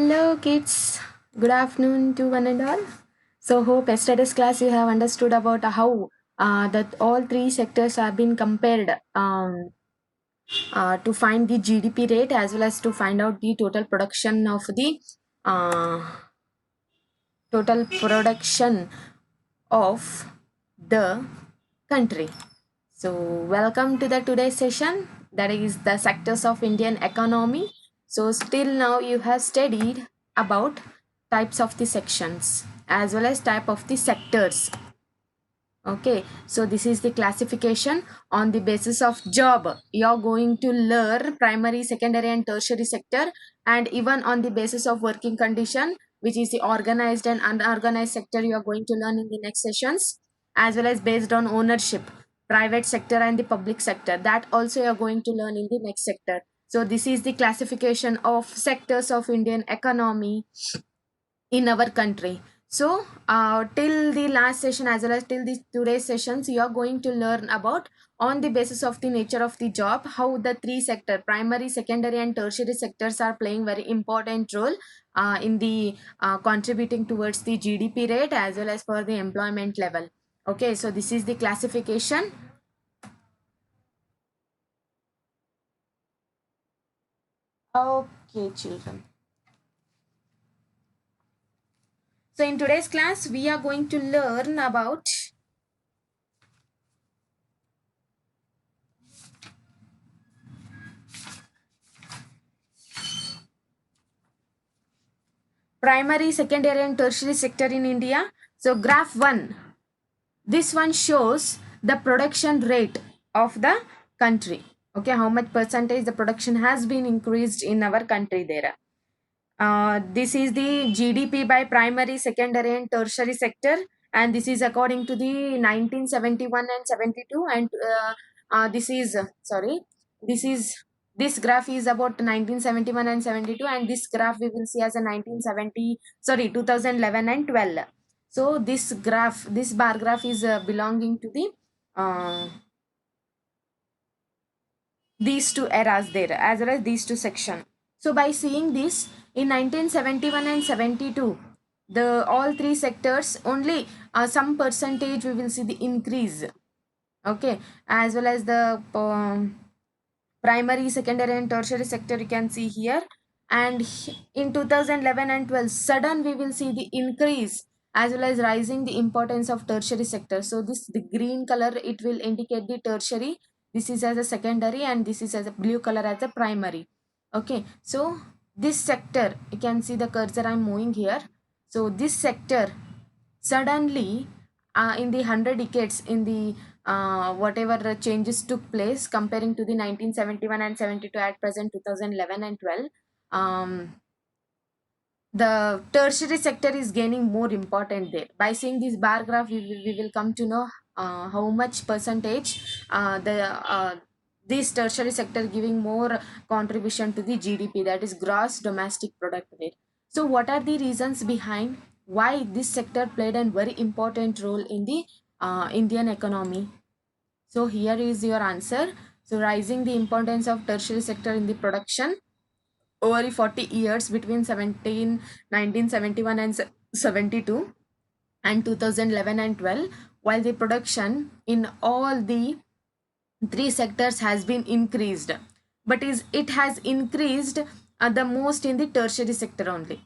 Hello kids, good afternoon to one and all. So hope yesterday's class you have understood about how that all three sectors have been compared to find the GDP rate as well as to find out the uh, total production of the country. So welcome to the today's session, that is the sectors of Indian economy. So still now you have studied about types of the sections as well as type of the sectors. Okay, so this is the classification on the basis of job. You're going to learn primary, secondary, and tertiary sector, and even on the basis of working condition, which is the organized and unorganized sector, you are going to learn in the next sessions, as well as based on ownership, private sector, and the public sector. That also you're going to learn in the next sector. So this is the classification of sectors of Indian economy in our country. So till the last session as well as till the today's sessions, you are going to learn about on the basis of the nature of the job how the three sector, primary, secondary, and tertiary sectors are playing very important role in the contributing towards the GDP rate as well as for the employment level. Okay, so this is the classification. Okay, children. So in today's class, we are going to learn about primary, secondary, and tertiary sector in India. So graph 1, this one shows the production rate of the country. Okay, how much percentage the production has been increased in our country there. This is the GDP by primary, secondary, and tertiary sector, and this is according to the 1971 and 72. And this is sorry, this is this graph is about 1971 and 72, and this graph we will see as a 1970, sorry, 2011 and 12. So this graph, this bar graph is belonging to the these two eras there as well as these two section. So by seeing this, in 1971 and 72, the all three sectors only some percentage we will see the increase. Okay, as well as the primary, secondary, and tertiary sector you can see here. And in 2011 and 12, sudden we will see the increase as well as rising the importance of tertiary sector. So this the green color, it will indicate the tertiary, this is as a secondary, and this is as a blue color as a primary. Okay, so this sector, you can see the cursor I'm moving here. So this sector suddenly in the 100 decades, in the whatever changes took place comparing to the 1971 and 72 at present 2011 and 12, the tertiary sector is gaining more important there. By seeing this bar graph, we will come to know how much percentage the this tertiary sector giving more contribution to the GDP, that is gross domestic product there. So what are the reasons behind why this sector played a very important role in the Indian economy? So here is your answer. So rising the importance of tertiary sector in the production over 40 years between 1971 and 72 and 2011 and 12, while the production in all the three sectors has been increased, but is it has increased the most in the tertiary sector only.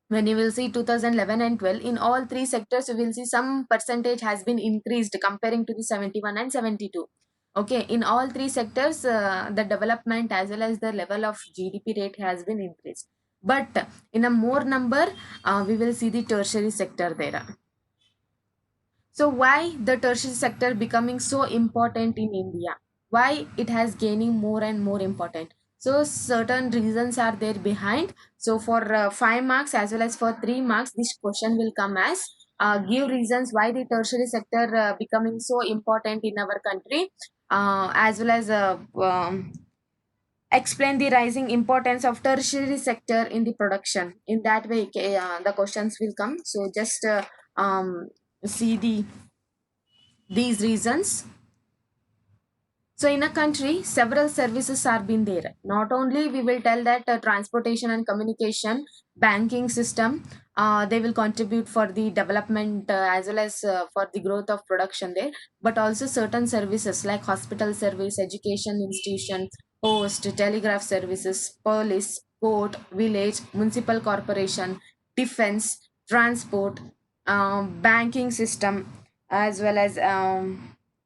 When you will see 2011 and 12, in all three sectors you will see some percentage has been increased comparing to the 71 and 72. Okay, in all three sectors the development as well as the level of GDP rate has been increased, but in a more number we will see the tertiary sector there. So why the tertiary sector becoming so important in India? Why it has gaining more and more important? So certain reasons are there behind. So for 5 marks as well as for 3 marks, this question will come as give reasons why the tertiary sector becoming so important in our country, as well as explain the rising importance of tertiary sector in the production. In that way, the questions will come. So just see these reasons. So in a country, several services are being there. Not only we will tell that transportation and communication, banking system, they will contribute for the development as well as for the growth of production there. But also certain services like hospital service, education institution, post, telegraph services, police, court, village, municipal corporation, defense, transport, banking system, as well as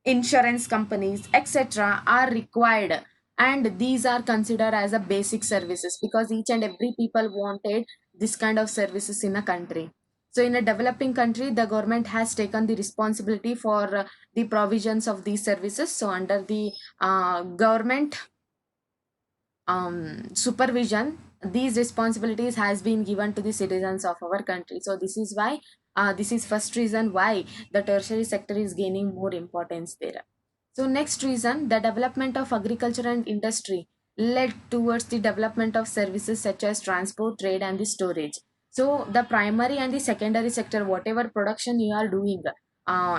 insurance companies etc are required, and these are considered as a basic services because each and every people wanted this kind of services in a country. So in a developing country, the government has taken the responsibility for the provisions of these services. So under the government supervision, these responsibilities has been given to the citizens of our country. So this is why this is first reason why the tertiary sector is gaining more importance there. So next reason, the development of agriculture and industry led towards the development of services such as transport, trade and the storage. So the primary and the secondary sector, whatever production you are doing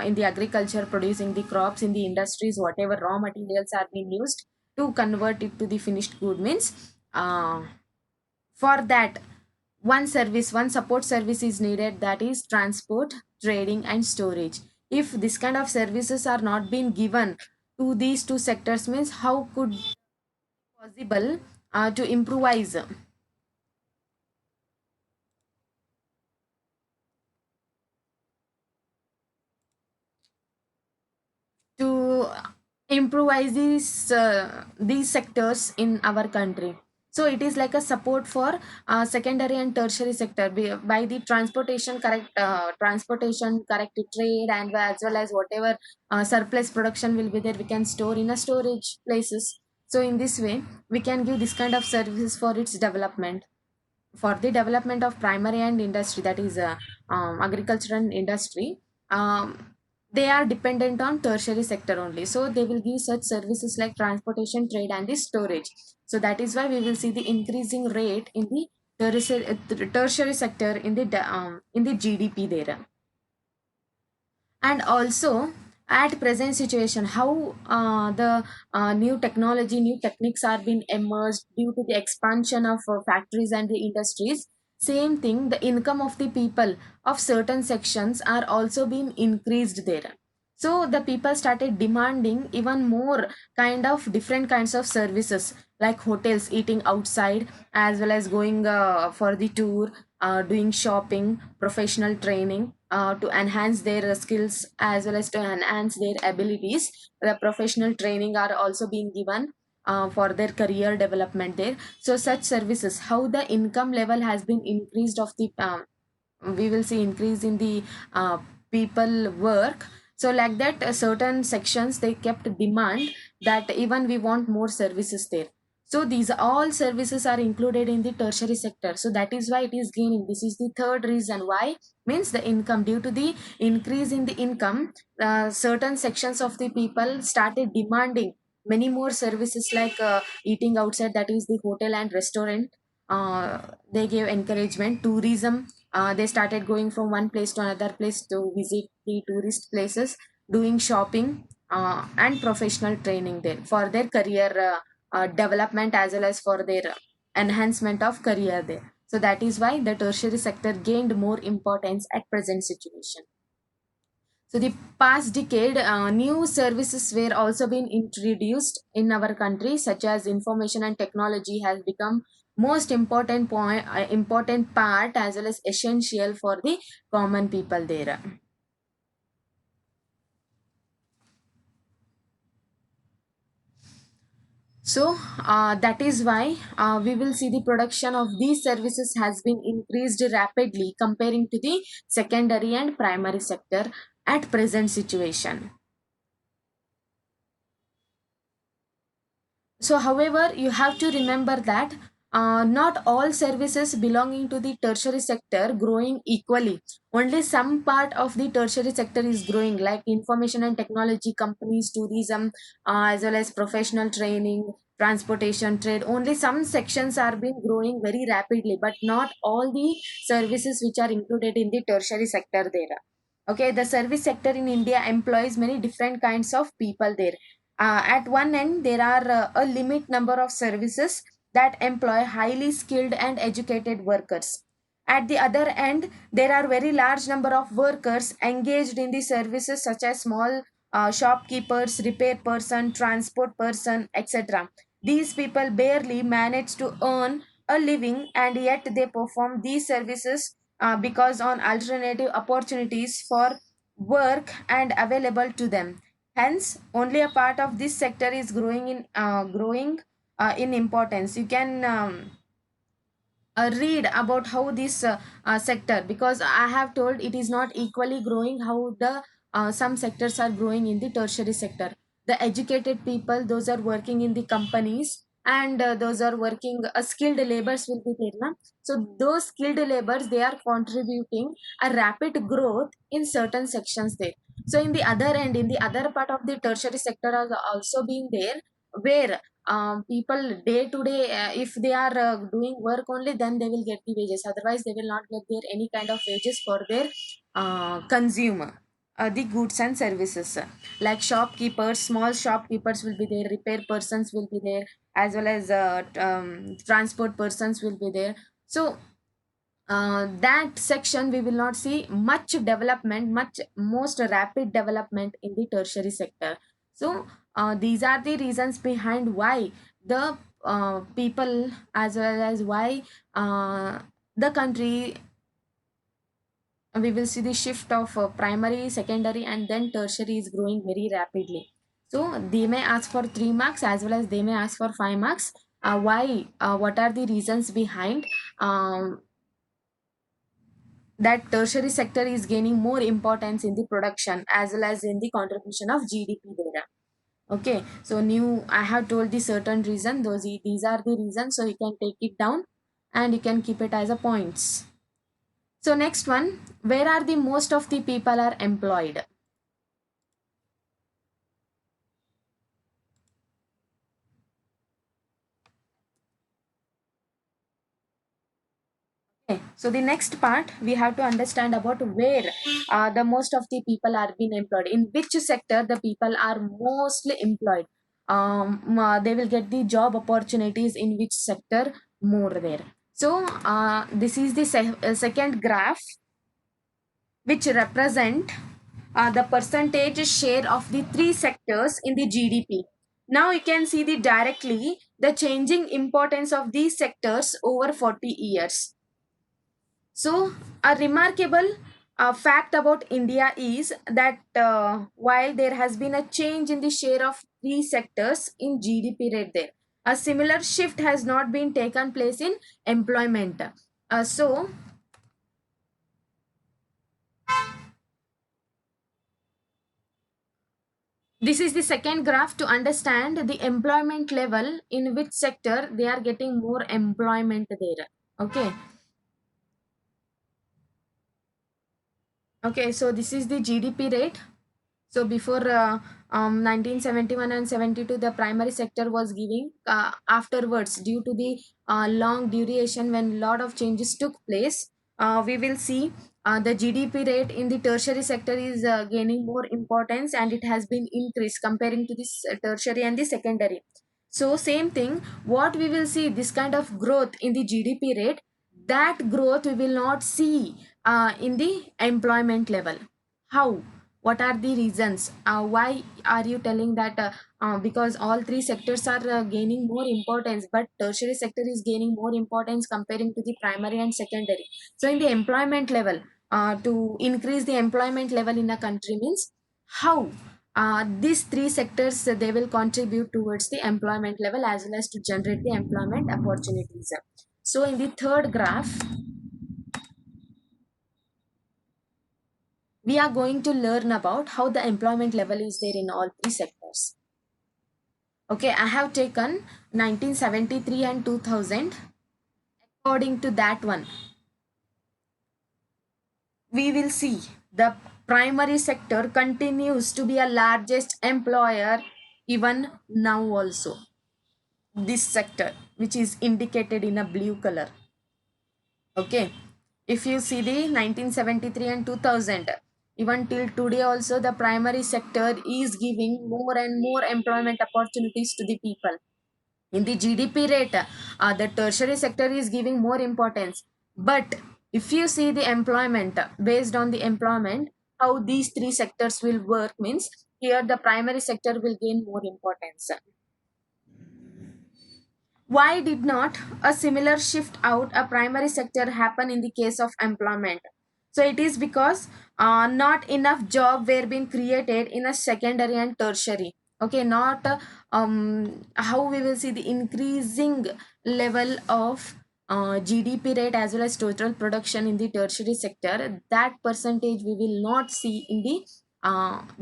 in the agriculture, producing the crops, in the industries, whatever raw materials are being used to convert it to the finished good means for that one support service is needed, that is transport, trading and storage. If this kind of services are not being given to these two sectors means how could possible to improvise, to improvise these sectors in our country. So it is like a support for secondary and tertiary sector by the transportation correct trade, and as well as whatever surplus production will be there, we can store in a storage places. So in this way we can give this kind of services for its development. For the development of primary and industry, that is agriculture and industry, they are dependent on tertiary sector only, so they will give such services like transportation, trade and the storage. So that is why we will see the increasing rate in the tertiary sector in the GDP there. And also at present situation, how the new technology, new techniques are being emerged due to the expansion of factories and the industries. Same thing, the income of the people of certain sections are also being increased there. So the people started demanding even more kind of different kinds of services like hotels, eating outside, as well as going for the tour, doing shopping, professional training, to enhance their skills as well as to enhance their abilities. The professional training are also being given for their career development there. So such services, how the income level has been increased of the we will see increase in the uh, people work. So like that certain sections they kept demand that even we want more services there. So these all services are included in the tertiary sector, so that is why it is gaining. This is the third reason why, means the income, due to the increase in the income, certain sections of the people started demanding many more services like eating outside, that is the hotel and restaurant. They gave encouragement tourism. They started going from one place to another place to visit the tourist places, doing shopping, and professional training there for their career development as well as for their enhancement of career there. So that is why the tertiary sector gained more importance at present situation. So the past decade, new services were also being introduced in our country, such as information and technology has become most important part as well as essential for the common people there. So that is why we will see the production of these services has been increased rapidly comparing to the secondary and primary sector at present situation. So, however, you have to remember that not all services belonging to the tertiary sector growing equally. Only some part of the tertiary sector is growing, like information and technology companies, tourism, as well as professional training, transportation, trade. Only some sections are being growing very rapidly, but not all the services which are included in the tertiary sector there. Okay, the service sector in India employs many different kinds of people there. At one end, there are a limit number of services that employ highly skilled and educated workers. At the other end, there are very large number of workers engaged in the services such as small shopkeepers, repair person, transport person, etc. These people barely manage to earn a living, and yet they perform these services because on alternative opportunities for work and available to them. Hence, only a part of this sector is growing in importance. You can read about how this sector, because I have told it is not equally growing, how the some sectors are growing in the tertiary sector. The educated people, those are working in the companies, and those are working skilled labors will be there na? So those skilled labors, they are contributing a rapid growth in certain sections there. So in the other end, in the other part of the tertiary sector are also being there, where people day to day, if they are doing work only, then they will get the wages, otherwise they will not get their any kind of wages for their consumer the goods and services, like shopkeepers, small shopkeepers will be there, repair persons will be there, as well as transport persons will be there. So that section we will not see much development, much most rapid development in the tertiary sector. So these are the reasons behind why the people, as well as why the country, we will see the shift of primary, secondary, and then tertiary is growing very rapidly. So they may ask for 3 marks as well as they may ask for 5 marks. Why What are the reasons behind that tertiary sector is gaining more importance in the production as well as in the contribution of GDP data? Okay, so new I have told the certain reason, these are the reasons, so you can take it down and you can keep it as a points. So next one, where are the most of the people are employed? Okay, so the next part we have to understand about where the most of the people are being employed, in which sector the people are mostly employed. They will get the job opportunities in which sector more there. So this is the second graph, which represent the percentage share of the three sectors in the GDP. Now you can see the directly the changing importance of these sectors over 40 years. So, a remarkable fact about India is that while there has been a change in the share of three sectors in GDP rate there, a similar shift has not been taken place in employment. So, this is the second graph to understand the employment level, in which sector they are getting more employment there. Okay. Okay, so this is the GDP rate. So before 1971 and 72, the primary sector was giving. Afterwards, due to the long duration when lot of changes took place, we will see the GDP rate in the tertiary sector is gaining more importance, and it has been increased comparing to this tertiary and the secondary. So same thing, what we will see this kind of growth in the GDP rate, that growth we will not see in the employment level. How? What are the reasons? Why are you telling that? Because all three sectors are gaining more importance, but tertiary sector is gaining more importance comparing to the primary and secondary. So in the employment level, to increase the employment level in a country means how these three sectors, they will contribute towards the employment level as well as to generate the employment opportunities. So in the third graph, we are going to learn about how the employment level is there in all three sectors. Okay, I have taken 1973 and 2000. According to that one, we will see the primary sector continues to be a largest employer even now also. This sector, which is indicated in a blue color. Okay, if you see the 1973 and 2000, Even till today also, the primary sector is giving more and more employment opportunities to the people. In the GDP rate, the tertiary sector is giving more importance. But if you see the employment, based on the employment, how these three sectors will work means, here the primary sector will gain more importance. Why did not a similar shift out a primary sector happen in the case of employment? So it is because not enough job were being created in a secondary and tertiary. Okay, not how we will see the increasing level of GDP rate as well as total production in the tertiary sector. That percentage we will not see in the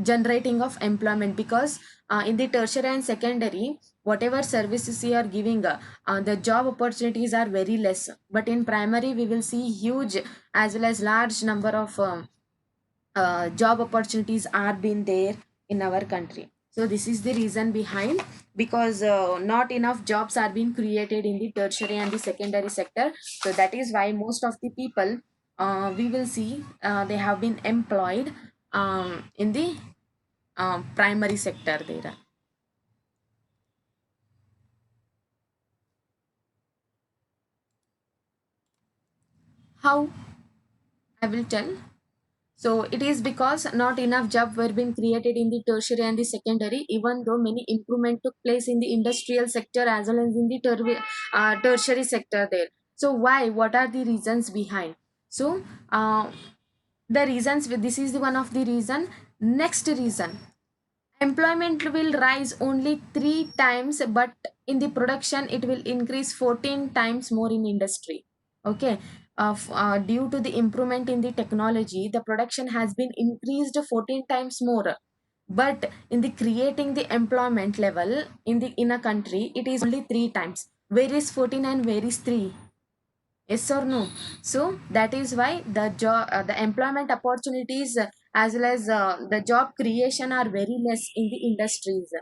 generating of employment, because in the tertiary and secondary, whatever services you are giving, the job opportunities are very less. But in primary we will see huge as well as large number of job opportunities are being there in our country. So this is the reason behind, because not enough jobs are being created in the tertiary and the secondary sector. So that is why most of the people, we will see, they have been employed in the primary sector there. How? I will tell. So it is because not enough jobs were being created in the tertiary and the secondary, even though many improvement took place in the industrial sector as well as in the tertiary sector there. So why? What are the reasons behind? So the reasons, this is the one of the reason. Next reason, employment will rise only 3 times, but in the production it will increase 14 times more in industry. Okay, due to the improvement in the technology, the production has been increased 14 times more. But in the creating the employment level in the in a country, it is only 3 times. Where is 14 and where is 3? Yes or no? So that is why the job, the employment opportunities, as well as the job creation are very less in the industries.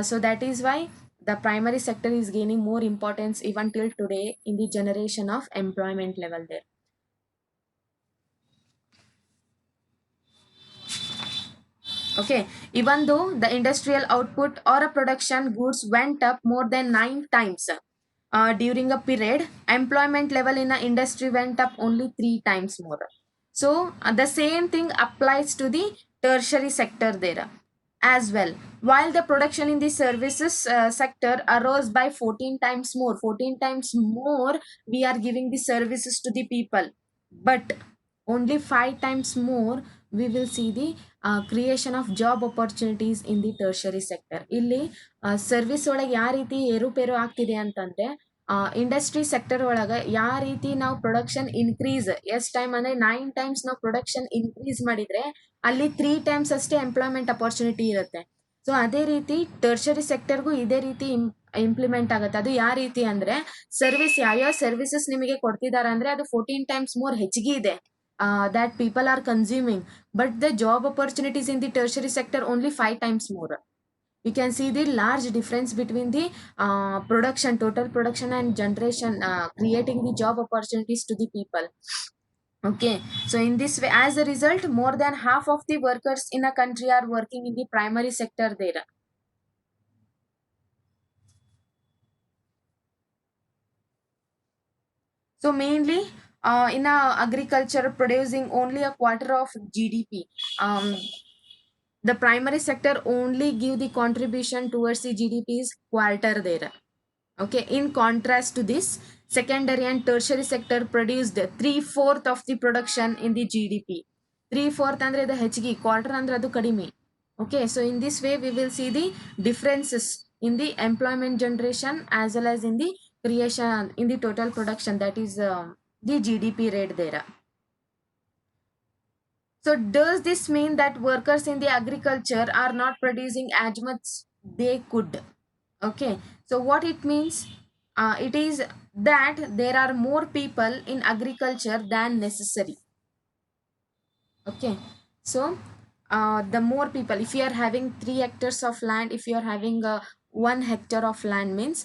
So that is why the primary sector is gaining more importance even till today in the generation of employment level there. Okay, even though the industrial output or a production goods went up more than 9 times during a period, employment level in the industry went up only 3 times more. So the same thing applies to the tertiary sector there as well. While the production in the services sector arose by 14 times more, 14 times more we are giving the services to the people, but only 5 times more we will see the creation of job opportunities in the tertiary sector. ಇಲ್ಲಿ service ಒಳಗೆ ಯಾವ ರೀತಿ ಏರುಪೇರು ಆಗ್ತಿದೆ ಅಂತಂದ್ರೆ, industry sector ಒಳಗೆ ಯಾವ ರೀತಿ ನಾವು ಪ್ರೊಡಕ್ಷನ್ ಇನ್ಕ್ರೀಸ್, ಎಸ್ ಟೈಮ್ ಅಂದ್ರೆ 9 ಟೈಮ್ಸ್ ನಾವು ಪ್ರೊಡಕ್ಷನ್ ಇನ್ಕ್ರೀಸ್ ಮಾಡಿದ್ರೆ ಅಲ್ಲಿ 3 ಟೈಮ್ಸ್ ಅಷ್ಟೇ ಎಂಪ್ಲಾಯ್ಮೆಂಟ್ ಅಪರ್ಚುನಿಟಿ ಇರುತ್ತೆ. ಸೊ ಅದೇ ರೀತಿ ಟರ್ಷರಿ ಸೆಕ್ಟರ್ಗೂ ಇದೇ ರೀತಿ ಇಂಪ್ಲಿಮೆಂಟ್ ಆಗುತ್ತೆ. ಅದು ಯಾವ ರೀತಿ ಅಂದ್ರೆ, ಸರ್ವಿಸ್ ಯಾವ್ಯಾವ ಸರ್ವಿಸಸ್ ನಿಮಗೆ ಕೊಡ್ತಿದ್ದಾರೆ ಅಂದ್ರೆ ಅದು 14 ಟೈಮ್ಸ್ ಮೋರ್ ಹೆಚ್ಚಿಗೆ ಇದೆ, that people are consuming, but the job opportunities in the tertiary sector only 5 times more. You can see the large difference between the production, total production and generation, creating the job opportunities to the people. Okay, so in this way, as a result, more than half of the workers in a country are working in the primary sector there. So mainly in agriculture producing only a quarter of GDP. The primary sector only give the contribution towards the GDP's quarter there. Okay, in contrast to this, secondary and tertiary sector produced 3/4 of the production in the GDP. 3/4 andre the ಹೆಚ್ಚಿಗೆ, quarter andre adu kadimi. Okay, so in this way we will see the differences in the employment generation as well as in the creation in the total production, that is the GDP rate there. So does this mean that workers in the agriculture are not producing as much they could? Okay, so what it means? It is that there are more people in agriculture than necessary. Okay, so the more people, if you are having 3 hectares of land, if you are having 1 hectare of land means,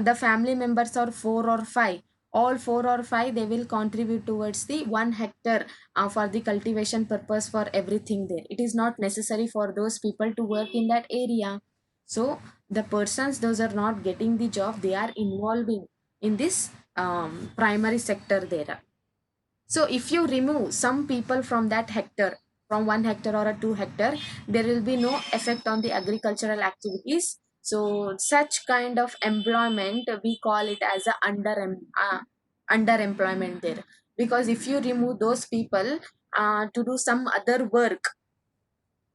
the family members are 4 or 5. all four or five they will contribute towards the 1 hectare for the cultivation purpose for everything there. It is not necessary for those people to work in that area. So the persons those are not getting the job, they are involving in this primary sector there. So if you remove some people from that hectare, from 1 hectare or a 2 hectare, there will be no effect on the agricultural activities. So such kind of employment we call it as a underemployment there. Because if you remove those people to do some other work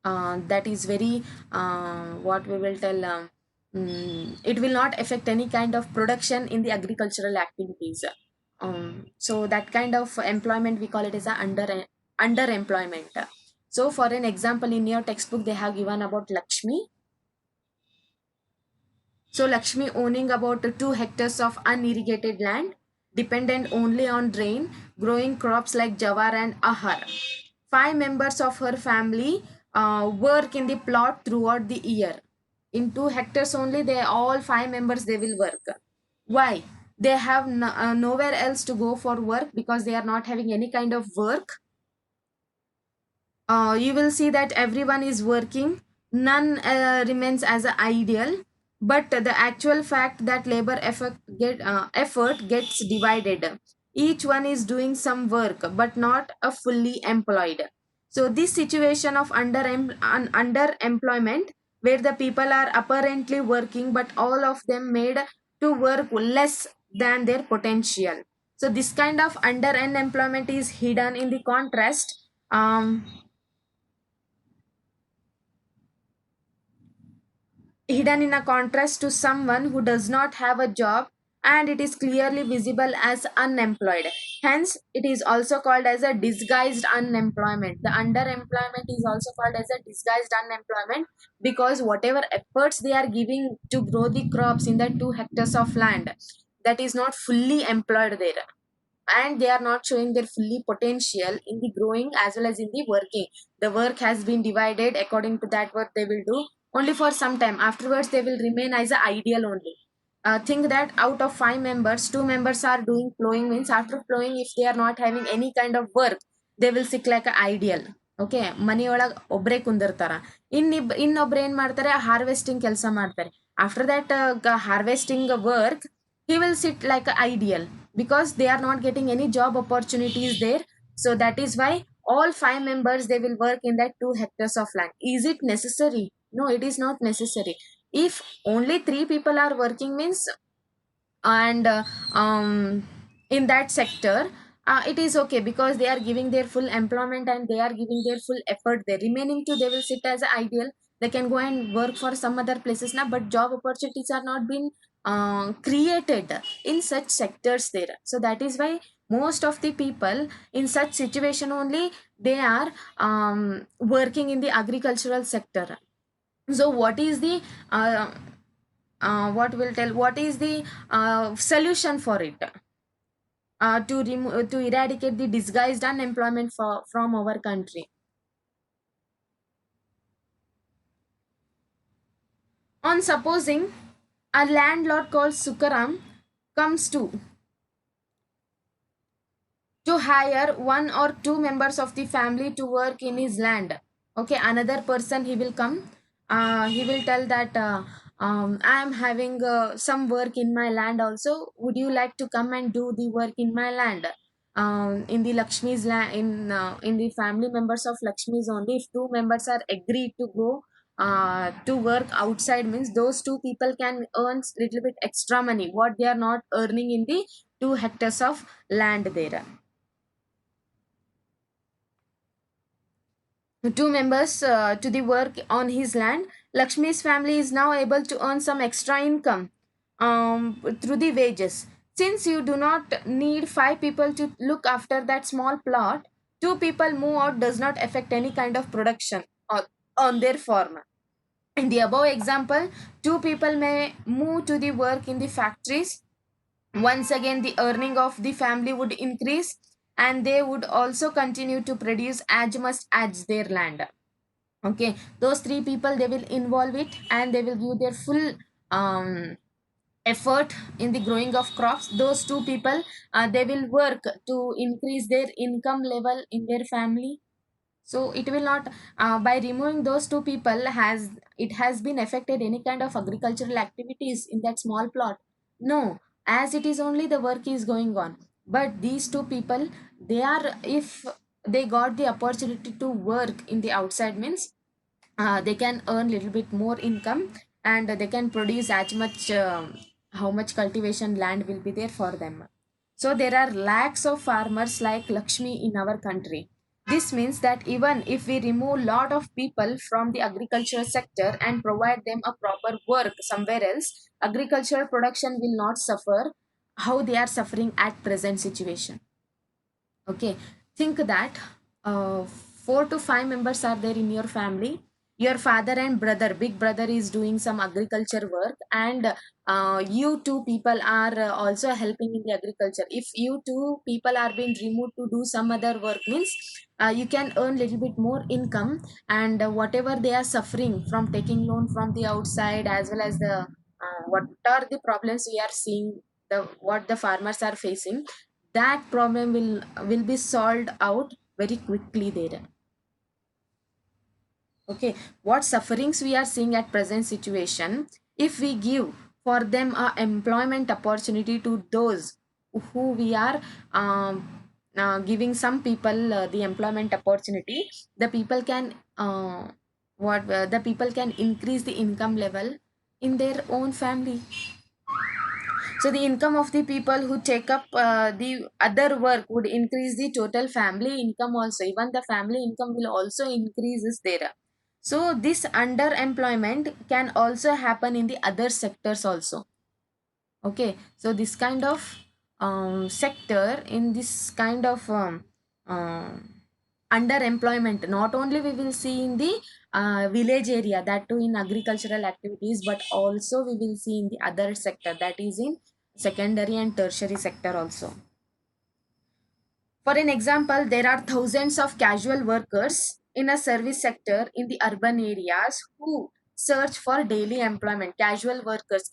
that is very what we will tell it will not affect any kind of production in the agricultural activities. So that kind of employment we call it as a underemployment. So for an example, in your textbook they have given about Lakshmi. So Lakshmi owning about 2 hectares of unirrigated land, dependent only on rain, growing crops like jawar and ahar. 5 members of her family work in the plot throughout the year. In 2 hectares only, they all 5 members they will work. Why? They have nowhere else to go for work because they are not having any kind of work. You will see that everyone is working, none remains as a ideal, but the actual fact that effort gets divided. Each one is doing some work but not a fully employed. So this situation of underemployment, where the people are apparently working but all of them made to work less than their potential. So this kind of underemployment is hidden in the contrast, hidden in a contrast to someone who does not have a job and it is clearly visible as unemployed. Hence, it is also called as a disguised unemployment. The underemployment is also called as a disguised unemployment because whatever efforts they are giving to grow the crops in the 2 hectares of land, that is not fully employed there, and they are not showing their fully potential in the growing as well as in the working. The work has been divided according to that what they will do only for some time, afterwards they will remain as an ideal only. Think that out of 5 members, 2 members are doing plowing, means after plowing if they are not having any kind of work, they will sit like an ideal. Okay, ಮನೆಯೊಳಗೆ ಒಬ್ಬರೇ ಕುಂದಿರ್ತಾರ. ಇನ್ನೊಬ್ರು ಏನ್ ಮಾಡ್ತಾರೆ, harvesting ಕೆಲಸ ಮಾಡ್ತಾರೆ. After that harvesting work, he will sit like an ideal because they are not getting any job opportunities there. So that is why all 5 members they will work in that 2 hectares of land. Is it necessary? No, it is not necessary. If only 3 people are working means, and in that sector, it is okay because they are giving their full employment and they are giving their full effort. The remaining two they will sit as ideal. They can go and work for some other places now, but job opportunities are not being created in such sectors there. So that is why most of the people in such situation only they are working in the agricultural sector. So what is the what is the solution for it, to eradicate the disguised unemployment from our country? On supposing a landlord called Sukaram comes to hire 1 or 2 members of the family to work in his land. Okay, another person he will come, he will tell that I am having some work in my land also, would you like to come and do the work in my land? In the Lakshmi's land, in the family members of Lakshmi's only, if 2 members are agreed to go to work outside, means those 2 people can earn little bit extra money what they are not earning in the 2 hectares of land there. 2 members to the work on his land, Lakshmi's family is now able to earn some extra income through the wages. Since you do not need 5 people to look after that small plot, 2 people move out does not affect any kind of production on their farm. In the above example, 2 people may move to the work in the factories. Once again, the earning of the family would increase and they would also continue to produce as much as their land. Okay, those 3 people they will involve it and they will give their full um, effort in the growing of crops, those two people, they will work to increase their income level in their family. So it will not, by removing those two people, has it has been affected any kind of agricultural activities in that small plot? No, as it is only the work is going on. But these two people, they are, if they got the opportunity to work in the outside, means they can earn little bit more income, and they can produce as much, how much cultivation land will be there for them. So there are lakhs of farmers like Lakshmi in our country. This means that even if we remove lot of people from the agricultural sector and provide them a proper work somewhere else, agricultural production will not suffer how they are suffering at present situation. Okay, think that, 4 to 5 members are there in your family. Your father and brother, big brother, is doing some agriculture work, and you two people are also helping in the agriculture. If you two people are being removed to do some other work, means you can earn little bit more income, and whatever they are suffering from taking loan from the outside, as well as the, what are the problems we are seeing, the what the farmers are facing, that problem will be solved out very quickly there. Okay, what sufferings we are seeing at present situation, if we give for them a employment opportunity to those who we are, giving some people the employment opportunity, the people can, what the people can increase the income level in their own family. So the income of the people who take up the other work would increase the total family income also. Even the family income will also increases there. So this underemployment can also happen in the other sectors also. Okay, so this kind of sector, in this kind of underemployment, not only we will see in the village area, that too in agricultural activities, but also we will see in the other sector, that is in secondary and tertiary sector also. For an example, there are thousands of casual workers in a service sector in the urban areas who search for daily employment. Casual workers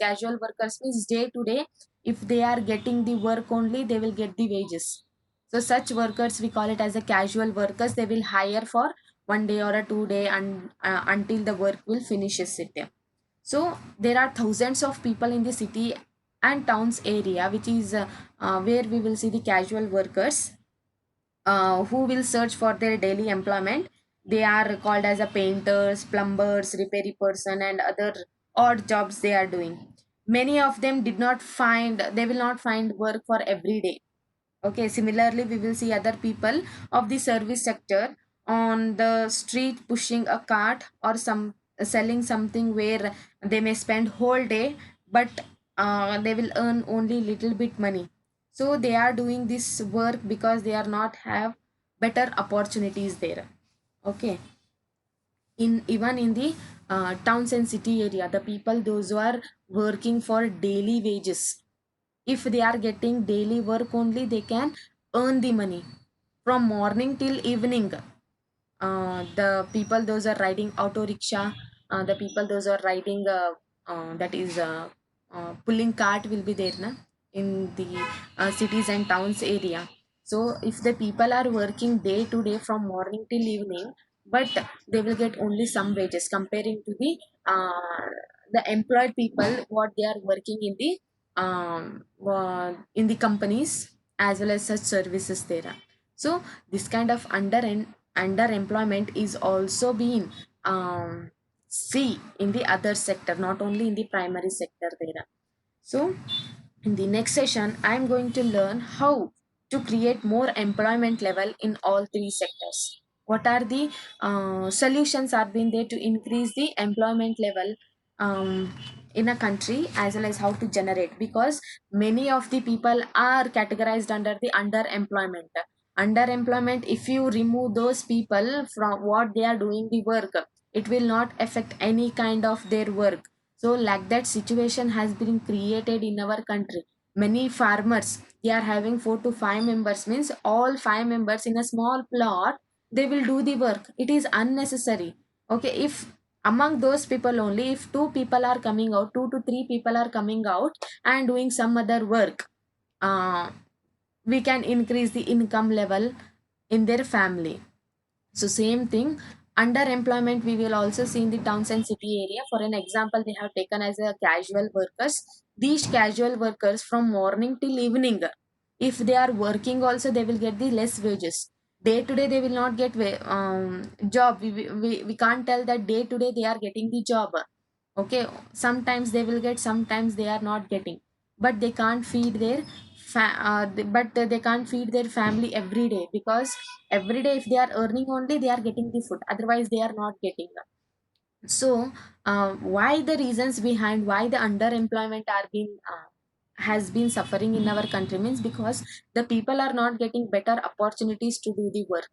means day to day. If they are getting the work only, they will get the wages. So such workers, we call it as a casual workers. They will hire for 1 day or a 2 day, and until the work will finishes it. So there are thousands of people in the city and towns area, which is where we will see the casual workers who will search for their daily employment. They are called as a painters, plumbers, repairing person, and other odd jobs they are doing. Many of them they will not find work for every day. Okay, similarly, we will see other people of the service sector on the street pushing a cart or some selling something, where they may spend whole day, but they will earn only little bit money. So they are doing this work because they are not have better opportunities there. Okay, in even in the towns and city area, the people those who are working for daily wages, if they are getting daily work only, they can earn the money from morning till evening. The people those are riding auto rickshaw, the people those are riding that is pulling cart will be there na, in the cities and towns area. So if the people are working day to day from morning till evening, but they will get only some wages comparing to the employed people what they are working in the companies, as well as such services there. So this kind of underemployment is also being see in the other sector, not only in the primary sector there. So in the next session, I am going to learn how to create more employment level in all three sectors. What are the solutions are being there to increase the employment level in a country, as well as how to generate, because many of the people are categorized under the underemployment. If you remove those people from what they are doing the work, it will not affect any kind of their work. So like that situation has been created in our country. Many farmers, they are having 4 to 5 members, means all 5 members in a small plot, they will do the work. It is unnecessary. Okay, if Among those people only, if two people are coming out, two to three people are coming out and doing some other work, uh, we can increase the income level in their family. So same thing, underemployment we will also see in the towns and city area. For an example, they have taken as a casual workers. These casual workers from morning till evening, if they are working also, they will get the less wages. Day to day they will not get job. We can't tell that day to day they are getting the job. Okay, sometimes they will get, sometimes they are not getting, but they can't feed their but they can't feed their family every day, because every day if they are earning only, they are getting the food, otherwise they are not getting. So why the reasons behind why the underemployment are being has been suffering in our country means because the people are not getting better opportunities to do the work.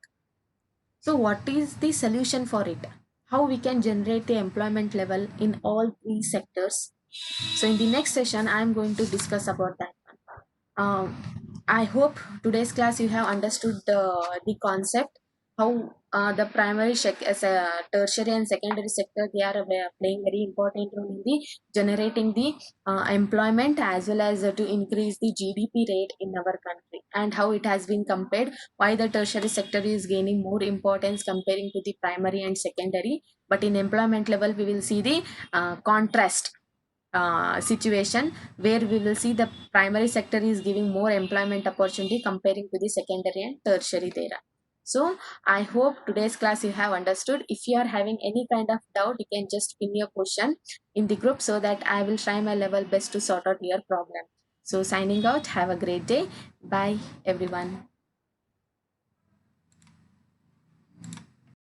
So what is the solution for it? How we can generate the employment level in all three sectors? So in the next session I am going to discuss about that. I hope today's class you have understood the concept, how the primary as a tertiary and secondary sector, they are playing very important role in the generating the employment, as well as to increase the GDP rate in our country, and how it has been compared, why the tertiary sector is gaining more importance comparing to the primary and secondary. But in employment level we will see the contrast situation, where we will see the primary sector is giving more employment opportunity comparing to the secondary and tertiary there. So I hope today's class you have understood. If you are having any kind of doubt, you can just pin your question in the group, so that I will try my level best to sort out your problem. So signing out, have a great day. Bye everyone.